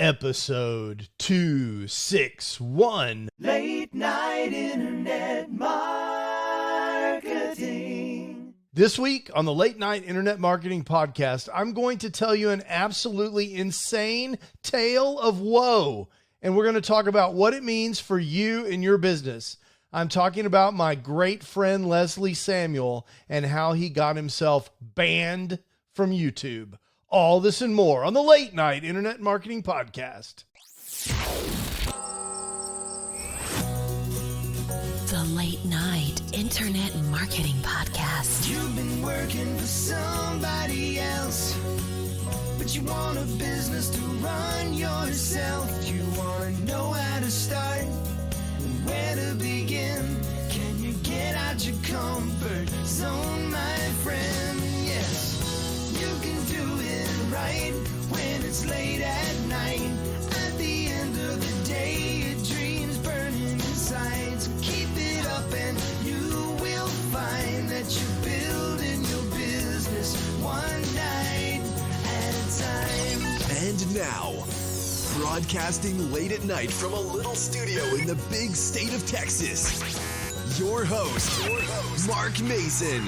Episode 261. Late Night Internet Marketing. This week on the Late Night Internet Marketing Podcast, I'm going to tell you an absolutely insane tale of woe. And we're going to talk about what it means for you and your business. I'm talking about my great friend Leslie Samuel and how he got himself banned from YouTube. All this and more on the Late Night Internet Marketing Podcast. The Late Night Internet Marketing Podcast. You've been working for somebody else, but you want a business to run yourself. You want to know how to start and where to begin. Can you get out your comfort zone, my friend? Yes, you can do it right when it's late at night. At the end of the day, your dreams burning inside. So keep it up and you will find that you're building your business one night at a time. And now, broadcasting late at night from a little studio in the big state of Texas, your host, Mark Mason.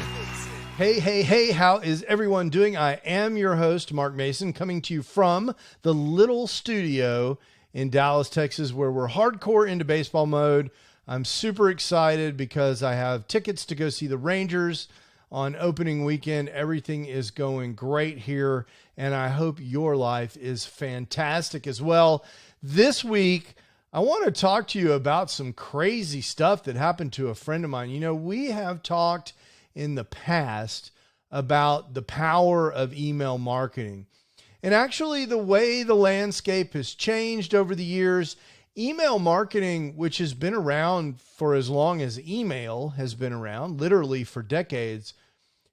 Hey, how is everyone doing? I am your host, Mark Mason, coming to you from the little studio in Dallas, Texas, where we're hardcore into baseball mode. I'm super excited because I have tickets to go see the Rangers on opening weekend. Everything is going great here, and I hope your life is fantastic as well. This week, I want to talk to you about some crazy stuff that happened to a friend of mine. You know, we have talked in the past about the power of email marketing. And actually, the way the landscape has changed over the years, email marketing, which has been around for as long as email has been around, literally for decades,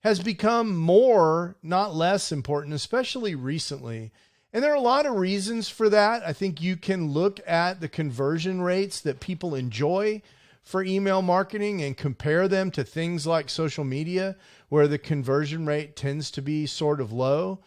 has become more, not less important, especially recently. And there are a lot of reasons for that. I think you can look at the conversion rates that people enjoy for email marketing and compare them to things like social media, where the conversion rate tends to be sort of low.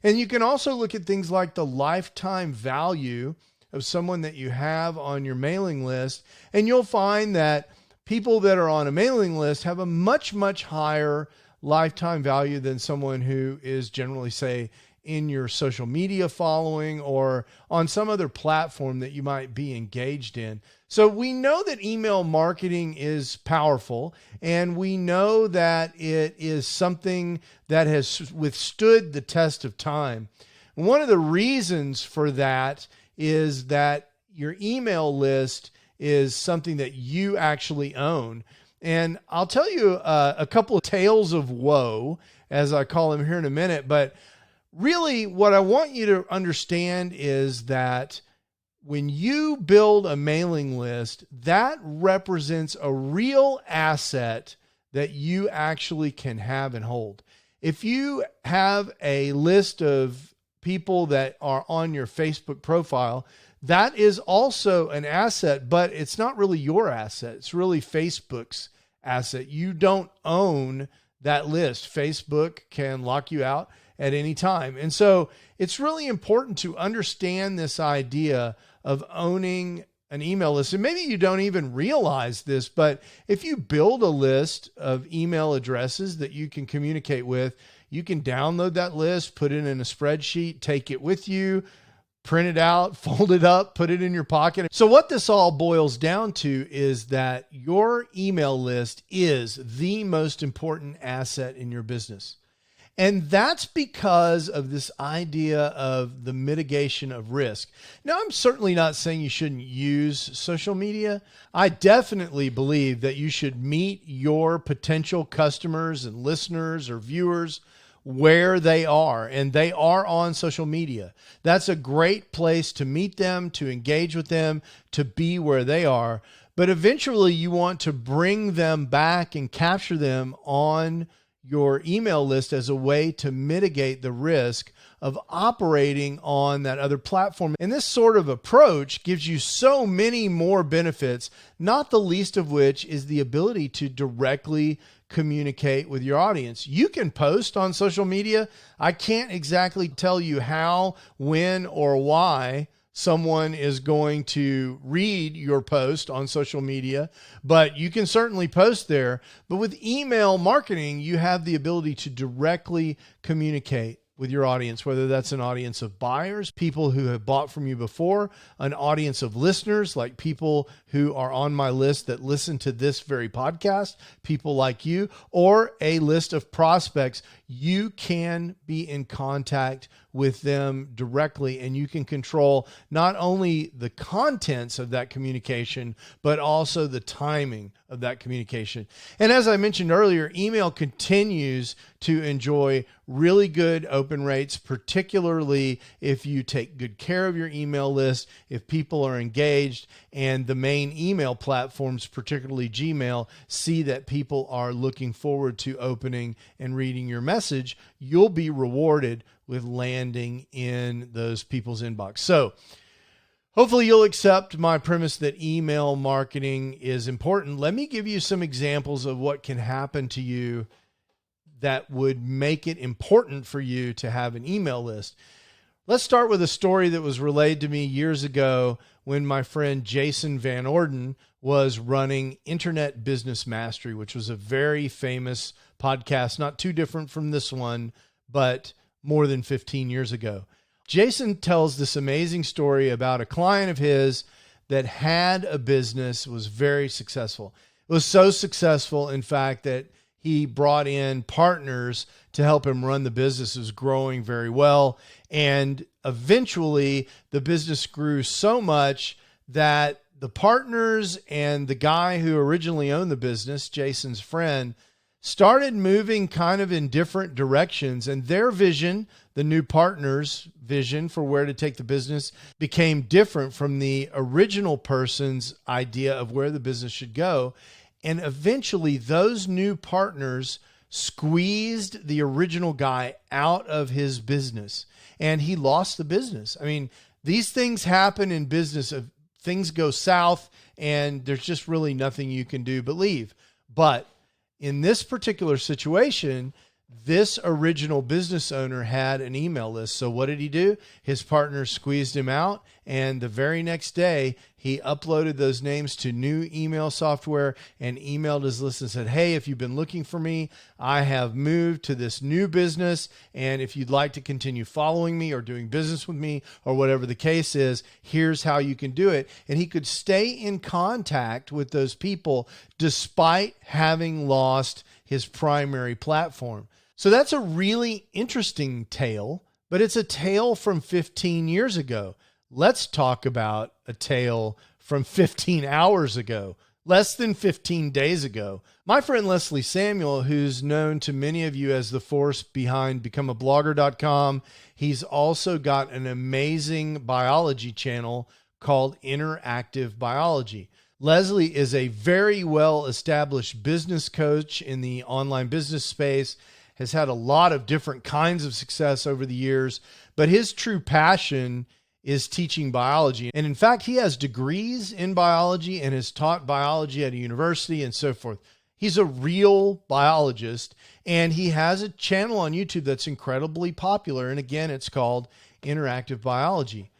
And you can also look at things like the lifetime value of someone that you have on your mailing list. And you'll find that people that are on a mailing list have a much, much higher lifetime value than someone who is generally, say, in your social media following or on some other platform that you might be engaged in. So we know that email marketing is powerful, and we know that it is something that has withstood the test of time. One of the reasons for that is that your email list is something that you actually own. And I'll tell you a couple of tales of woe, as I call them here in a minute, but really, what I want you to understand is that when you build a mailing list, that represents a real asset that you actually can have and hold. If you have a list of people that are on your Facebook profile, that is also an asset, but it's not really your asset. It's really Facebook's asset. You don't own that list. Facebook can lock you out at any time. And so it's really important to understand this idea of owning an email list. And maybe you don't even realize this, but if you build a list of email addresses that you can communicate with, you can download that list, put it in a spreadsheet, take it with you, print it out, fold it up, put it in your pocket. So what this all boils down to is that your email list is the most important asset in your business. And that's because of this idea of the mitigation of risk. Now, I'm certainly not saying you shouldn't use social media. I definitely believe that you should meet your potential customers and listeners or viewers where they are, and they are on social media. That's a great place to meet them, to engage with them, to be where they are. But eventually you want to bring them back and capture them on your email list as a way to mitigate the risk of operating on that other platform. And this sort of approach gives you so many more benefits, not the least of which is the ability to directly communicate with your audience. You can post on social media. I can't exactly tell you how, when, or why someone is going to read your post on social media, but you can certainly post there. But with email marketing, you have the ability to directly communicate with your audience, whether that's an audience of buyers, people who have bought from you before, an audience of listeners, like people who are on my list that listen to this very podcast, people like you, or a list of prospects. You can be in contact with them directly, and you can control not only the contents of that communication, but also the timing of that communication. And as I mentioned earlier, email continues to enjoy really good open rates, particularly if you take good care of your email list, if people are engaged, and the main email platforms, particularly Gmail, see that people are looking forward to opening and reading your message, you'll be rewarded with landing in those people's inbox. So hopefully you'll accept my premise that email marketing is important. Let me give you some examples of what can happen to you that would make it important for you to have an email list. Let's start with a story that was relayed to me years ago when my friend Jason Van Orden was running Internet Business Mastery, which was a very famous podcast, not too different from this one, but more than 15 years ago. Jason tells this amazing story about a client of his that had a business, was very successful. It was so successful, in fact, that he brought in partners to help him run the business. It was growing very well. And eventually the business grew so much that the partners and the guy who originally owned the business, Jason's friend, started moving kind of in different directions. And their vision, the new partner's vision for where to take the business, became different from the original person's idea of where the business should go. And eventually those new partners squeezed the original guy out of his business, and he lost the business. I mean, these things happen in business. Things go south and there's just really nothing you can do but leave. But in this particular situation, this original business owner had an email list. So what did he do? His partner squeezed him out, and the very next day he uploaded those names to new email software and emailed his list and said, hey, if you've been looking for me, I have moved to this new business, and if you'd like to continue following me or doing business with me or whatever the case is, here's how you can do it. And he could stay in contact with those people despite having lost his primary platform. So that's a really interesting tale, but it's a tale from 15 years ago. Let's talk about a tale from 15 hours ago, less than 15 days ago. My friend Leslie Samuel, who's known to many of you as the force behind becomeablogger.com, he's also got an amazing biology channel called Interactive Biology. Leslie is a very well-established business coach in the online business space, has had a lot of different kinds of success over the years, but his true passion is teaching biology. And in fact, he has degrees in biology and has taught biology at a university and so forth. He's a real biologist, and he has a channel on YouTube that's incredibly popular. And again, it's called Interactive Biology.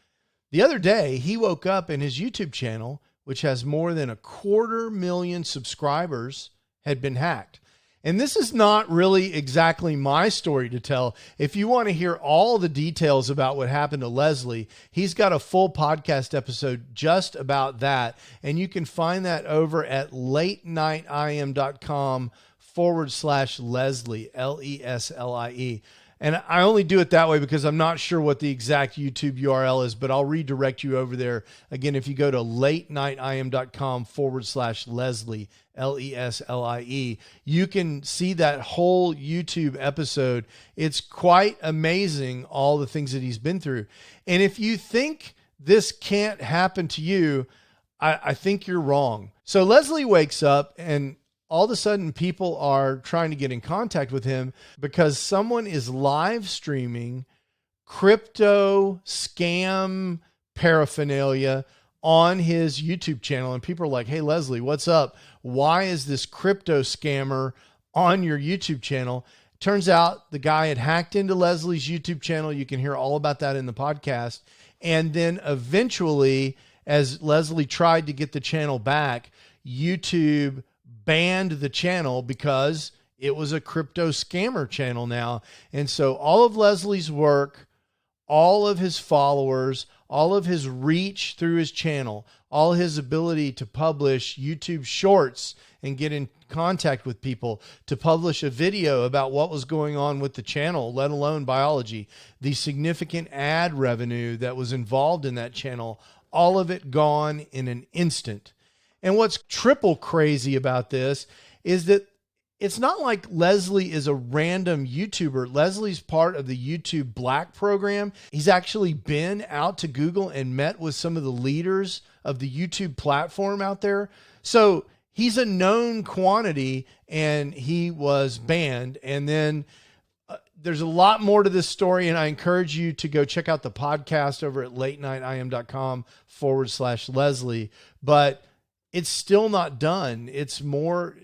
The other day, he woke up and his YouTube channel, which has more than 250,000 subscribers, had been hacked. And this is not really exactly my story to tell. If you want to hear all the details about what happened to Leslie, he's got a full podcast episode just about that. And you can find that over at latenightim.com/Leslie, Leslie. And I only do it that way because I'm not sure what the exact YouTube URL is, but I'll redirect you over there. Again, if you go to latenightim.com/Leslie, Leslie, you can see that whole YouTube episode. It's quite amazing, all the things that he's been through. And if you think this can't happen to you, I think you're wrong. So Leslie wakes up and all of a sudden people are trying to get in contact with him because someone is live streaming crypto scam paraphernalia on his YouTube channel. And people are like, hey, Leslie, what's up? Why is this crypto scammer on your YouTube channel? Turns out the guy had hacked into Leslie's YouTube channel. You can hear all about that in the podcast. And then eventually, as Leslie tried to get the channel back, YouTube banned the channel because it was a crypto scammer channel now. And so all of Leslie's work, all of his followers, all of his reach through his channel, all his ability to publish YouTube shorts and get in contact with people, to publish a video about what was going on with the channel, let alone biology, the significant ad revenue that was involved in that channel, all of it gone in an instant. And what's triple crazy about this is that it's not like Leslie is a random YouTuber. Leslie's part of the YouTube Black program. He's actually been out to Google and met with some of the leaders of the YouTube platform out there. So he's a known quantity, and he was banned. And then there's a lot more to this story, and I encourage you to go check out the podcast over at latenightim.com/Leslie. But it's still not done. It's more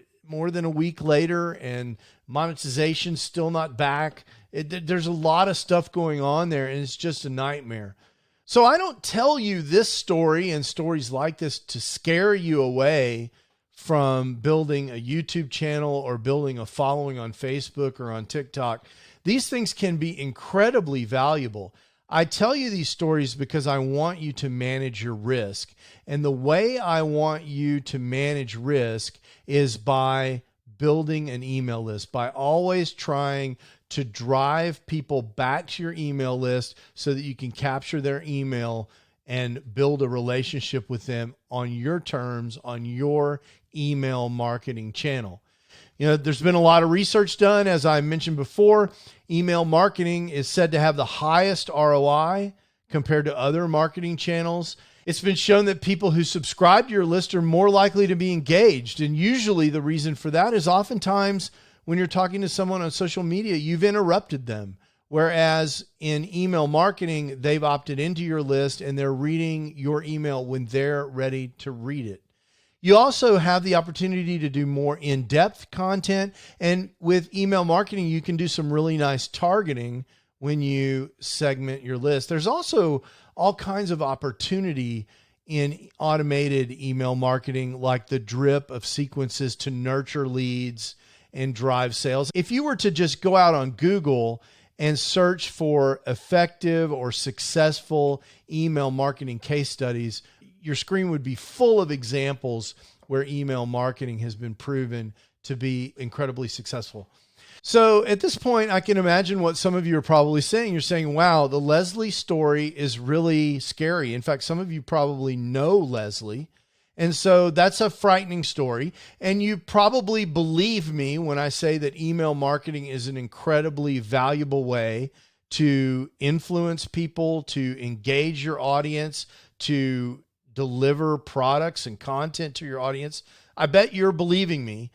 than a week later, and monetization's still not back. There's a lot of stuff going on there, and it's just a nightmare. So I don't tell you this story and stories like this to scare you away from building a YouTube channel or building a following on Facebook or on TikTok. These things can be incredibly valuable. I tell you these stories because I want you to manage your risk. And the way I want you to manage risk is by building an email list, by always trying to drive people back to your email list so that you can capture their email and build a relationship with them on your terms, on your email marketing channel. You know, there's been a lot of research done. As I mentioned before, email marketing is said to have the highest ROI compared to other marketing channels. It's been shown that people who subscribe to your list are more likely to be engaged. And usually the reason for that is oftentimes when you're talking to someone on social media, you've interrupted them. Whereas in email marketing, they've opted into your list and they're reading your email when they're ready to read it. You also have the opportunity to do more in-depth content. And with email marketing, you can do some really nice targeting when you segment your list. There's also all kinds of opportunity in automated email marketing, like the drip of sequences to nurture leads and drive sales. If you were to just go out on Google and search for effective or successful email marketing case studies, your screen would be full of examples where email marketing has been proven to be incredibly successful. So at this point, I can imagine what some of you are probably saying. You're saying, wow, the Leslie story is really scary. In fact, some of you probably know Leslie. And so that's a frightening story. And you probably believe me when I say that email marketing is an incredibly valuable way to influence people, to engage your audience, to deliver products and content to your audience. I bet you're believing me.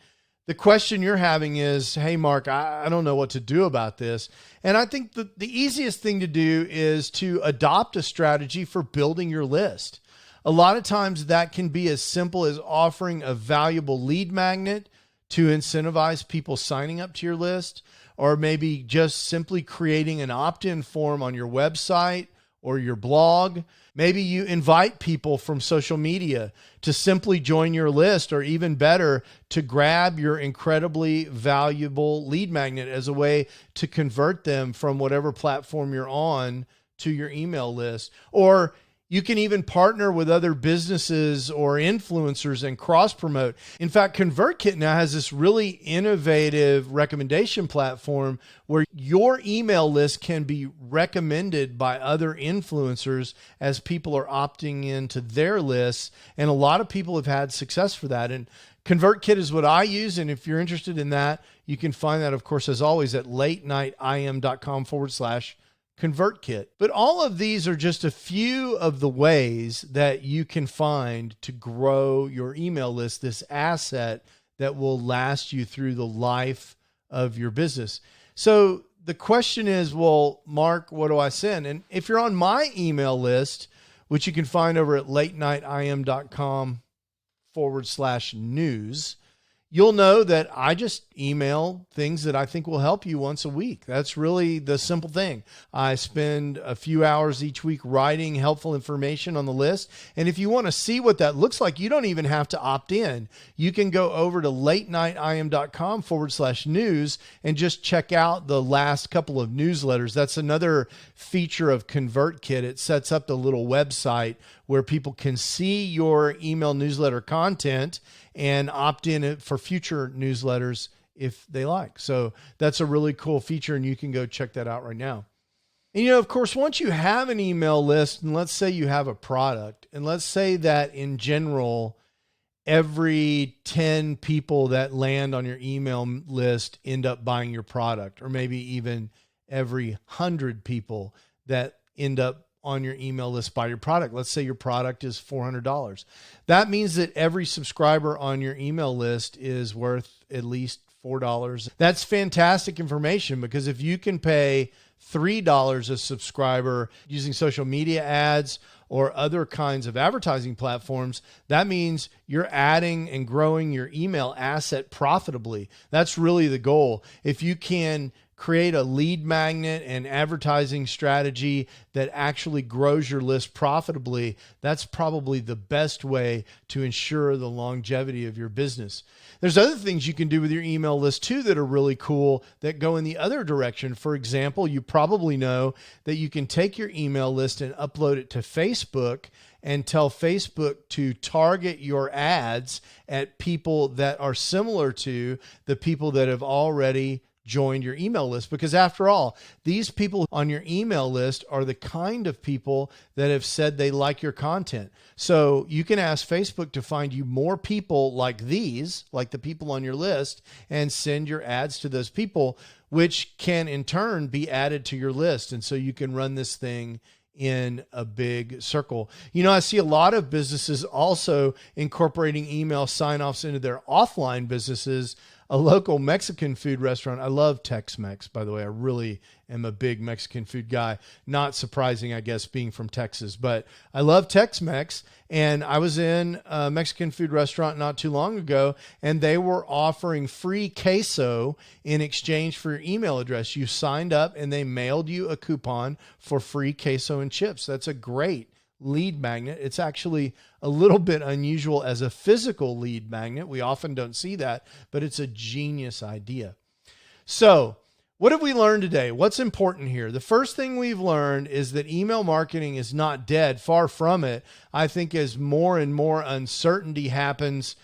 The question you're having is, hey, Mark, I don't know what to do about this. And I think the easiest thing to do is to adopt a strategy for building your list. A lot of times that can be as simple as offering a valuable lead magnet to incentivize people signing up to your list, or maybe just simply creating an opt-in form on your website or your blog. Maybe you invite people from social media to simply join your list, or even better, to grab your incredibly valuable lead magnet as a way to convert them from whatever platform you're on to your email list. Or you can even partner with other businesses or influencers and cross-promote. In fact, ConvertKit now has this really innovative recommendation platform where your email list can be recommended by other influencers as people are opting into their lists. And a lot of people have had success for that. And ConvertKit is what I use. And if you're interested in that, you can find that, of course, as always, at latenightim.com/ConvertKit. But all of these are just a few of the ways that you can find to grow your email list, this asset that will last you through the life of your business. So the question is, well, Mark, what do I send? And if you're on my email list, which you can find over at latenightim.com/news, you'll know that I just email things that I think will help you once a week. That's really the simple thing. I spend a few hours each week writing helpful information on the list. And if you want to see what that looks like, you don't even have to opt in. You can go over to latenightim.com/news and just check out the last couple of newsletters. That's another feature of ConvertKit. It sets up the little website where people can see your email newsletter content and opt in for future newsletters if they like. So that's a really cool feature, and you can go check that out right now. And, of course, once you have an email list, and let's say you have a product, and let's say that in general, every 10 people that land on your email list end up buying your product, or maybe even every 100 people that end up on your email list buy your product. Let's say your product is $400. That means that every subscriber on your email list is worth at least $4. That's fantastic information, because if you can pay $3 a subscriber using social media ads or other kinds of advertising platforms, that means you're adding and growing your email asset profitably. That's really the goal. If you can create a lead magnet and advertising strategy that actually grows your list profitably, that's probably the best way to ensure the longevity of your business. There's other things you can do with your email list too that are really cool that go in the other direction. For example, you probably know that you can take your email list and upload it to Facebook and tell Facebook to target your ads at people that are similar to the people that have already joined your email list. Because after all, these people on your email list are the kind of people that have said they like your content. So you can ask Facebook to find you more people like these, like the people on your list, and send your ads to those people, which can in turn be added to your list. And so you can run this thing in a big circle. I see a lot of businesses also incorporating email sign-offs into their offline businesses. A local Mexican food restaurant. I love Tex-Mex, by the way. I really am a big Mexican food guy. Not surprising, I guess, being from Texas, but I love Tex-Mex. And I was in a Mexican food restaurant not too long ago, and they were offering free queso in exchange for your email address. You signed up and they mailed you a coupon for free queso and chips. That's a great lead magnet. It's actually a little bit unusual as a physical lead magnet. We often don't see that, but it's a genius idea. So what have we learned today? What's important here? The first thing we've learned is that email marketing is not dead. Far from it. I think as more and more uncertainty happens,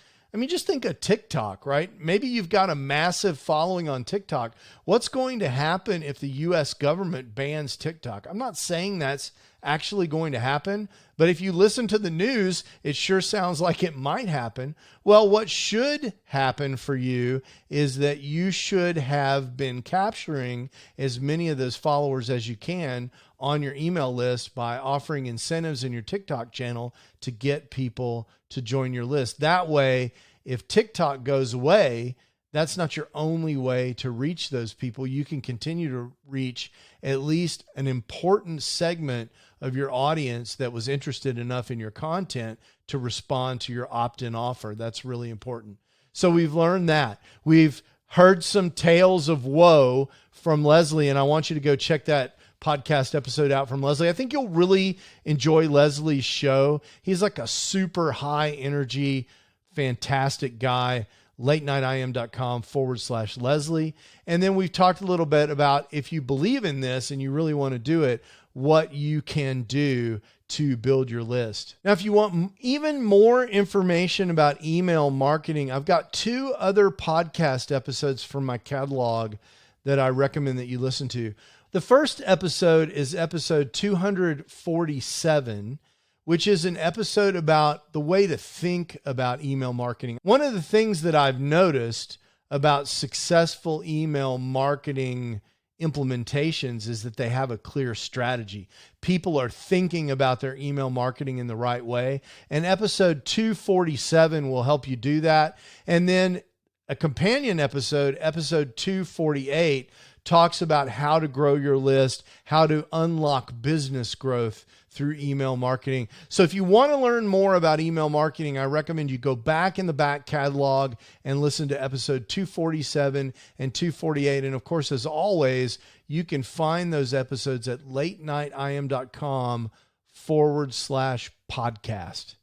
just think of TikTok, right? Maybe you've got a massive following on TikTok. What's going to happen if the U.S. government bans TikTok? I'm not saying that's actually going to happen, but if you listen to the news, it sure sounds like it might happen. Well, what should happen for you is that you should have been capturing as many of those followers as you can on your email list by offering incentives in your TikTok channel to get people to join your list. That way, if TikTok goes away, that's not your only way to reach those people. You can continue to reach at least an important segment of your audience that was interested enough in your content to respond to your opt-in offer. That's really important. So we've learned that. We've heard some tales of woe from Leslie, and I want you to go check that podcast episode out from Leslie. I think you'll really enjoy Leslie's show. He's like a super high energy, fantastic guy. latenightim.com/Leslie. And then we've talked a little bit about if you believe in this and you really want to do it, what you can do to build your list. Now, if you want even more information about email marketing, I've got 2 other podcast episodes from my catalog that I recommend that you listen to. The first episode is episode 247, which is an episode about the way to think about email marketing. One of the things that I've noticed about successful email marketing implementations is that they have a clear strategy. People are thinking about their email marketing in the right way. And episode 247 will help you do that. And then a companion episode, episode 248, talks about how to grow your list, how to unlock business growth through email marketing. So if you want to learn more about email marketing, I recommend you go back in the back catalog and listen to episode 247 and 248. And of course, as always, you can find those episodes at latenightim.com/podcast.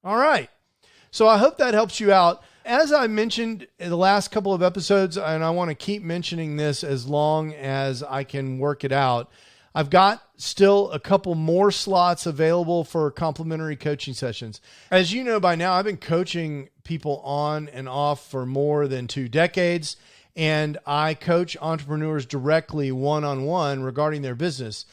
All right. So I hope that helps you out. As I mentioned in the last couple of episodes, and I want to keep mentioning this as long as I can work it out, I've got still a couple more slots available for complimentary coaching sessions. As you know by now, I've been coaching people on and off for more than 2 decades, and I coach entrepreneurs directly one-on-one regarding their business.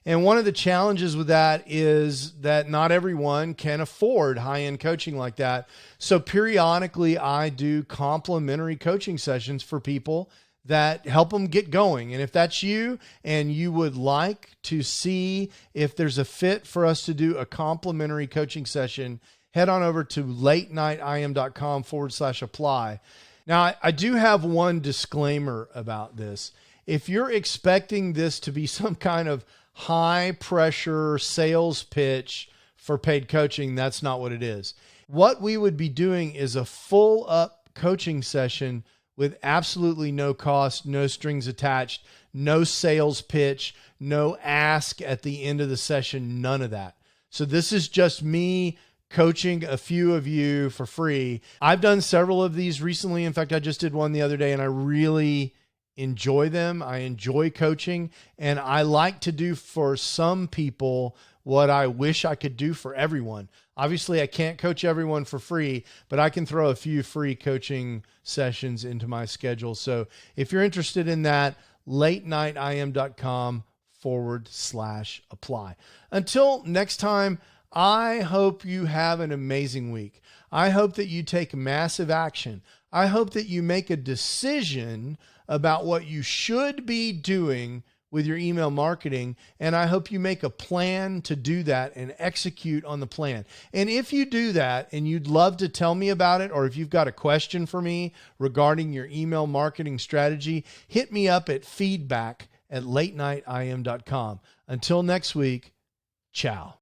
And one of the challenges with that is that not everyone can afford high-end coaching like that. So periodically, I do complimentary coaching sessions for people that help them get going. And if that's you and you would like to see if there's a fit for us to do a complimentary coaching session, head on over to latenightim.com/apply. Now, I do have one disclaimer about this. If you're expecting this to be some kind of high pressure sales pitch for paid coaching, that's not what it is. What we would be doing is a full up coaching session with absolutely no cost, no strings attached, no sales pitch, no ask at the end of the session, none of that. So this is just me coaching a few of you for free. I've done several of these recently. In fact, I just did one the other day and I really enjoy them. I enjoy coaching, and I like to do for some people what I wish I could do for everyone. Obviously, I can't coach everyone for free, but I can throw a few free coaching sessions into my schedule. So if you're interested in that, latenightim.com/apply. Until next time, I hope you have an amazing week. I hope that you take massive action. I hope that you make a decision about what you should be doing with your email marketing. And I hope you make a plan to do that and execute on the plan. And if you do that and you'd love to tell me about it, or if you've got a question for me regarding your email marketing strategy, hit me up at feedback@latenightim.com. Until next week, ciao.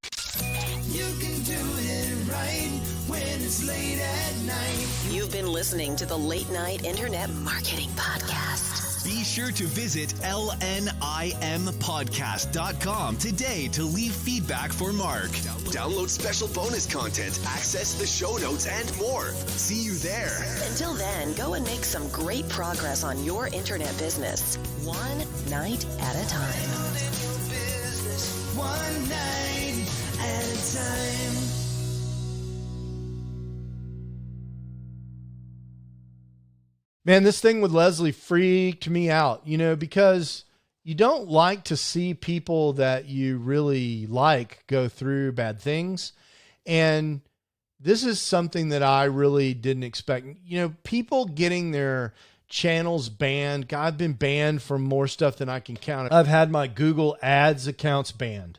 You can do it right when it's late at night. You've been listening to the Late Night Internet Marketing Podcast. Be sure to visit LNIMpodcast.com today to leave feedback for Mark. Download special bonus content, access the show notes, and more. See you there. Until then, go and make some great progress on your internet business, one night at a time. One night at a time. Man, this thing with Leslie freaked me out, because you don't like to see people that you really like go through bad things. And this is something that I really didn't expect. People getting their channels banned. God, I've been banned from more stuff than I can count. I've had my Google Ads accounts banned.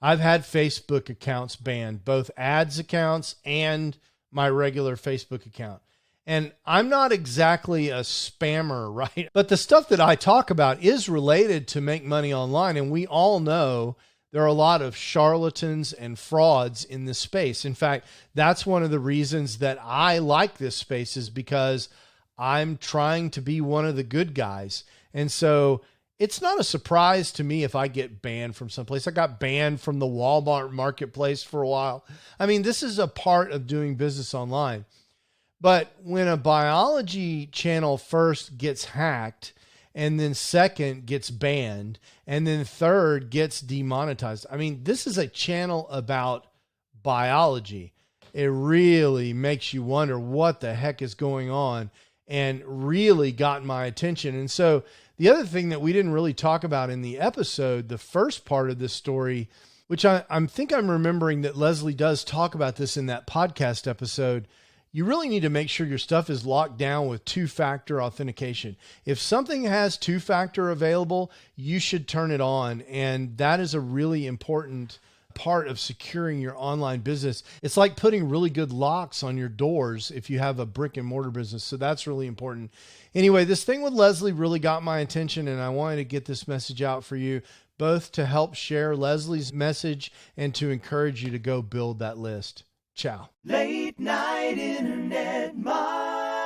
I've had Facebook accounts banned, both ads accounts and my regular Facebook account. And I'm not exactly a spammer, right? But the stuff that I talk about is related to make money online. And we all know there are a lot of charlatans and frauds in this space. In fact, that's one of the reasons that I like this space, is because I'm trying to be one of the good guys. And so it's not a surprise to me if I get banned from someplace. I got banned from the Walmart marketplace for a while. I mean, this is a part of doing business online. But when a biology channel first gets hacked, and then second gets banned, and then third gets demonetized, I mean, this is a channel about biology. It really makes you wonder what the heck is going on, and really got my attention. And so the other thing that we didn't really talk about in the episode, the first part of this story, which I think I'm remembering that Leslie does talk about this in that podcast episode, you really need to make sure your stuff is locked down with 2-factor authentication. If something has 2-factor available, you should turn it on. And that is a really important part of securing your online business. It's like putting really good locks on your doors if you have a brick and mortar business. So that's really important. Anyway, this thing with Leslie really got my attention, and I wanted to get this message out for you, both to help share Leslie's message and to encourage you to go build that list. Ciao. Late night internet marketing.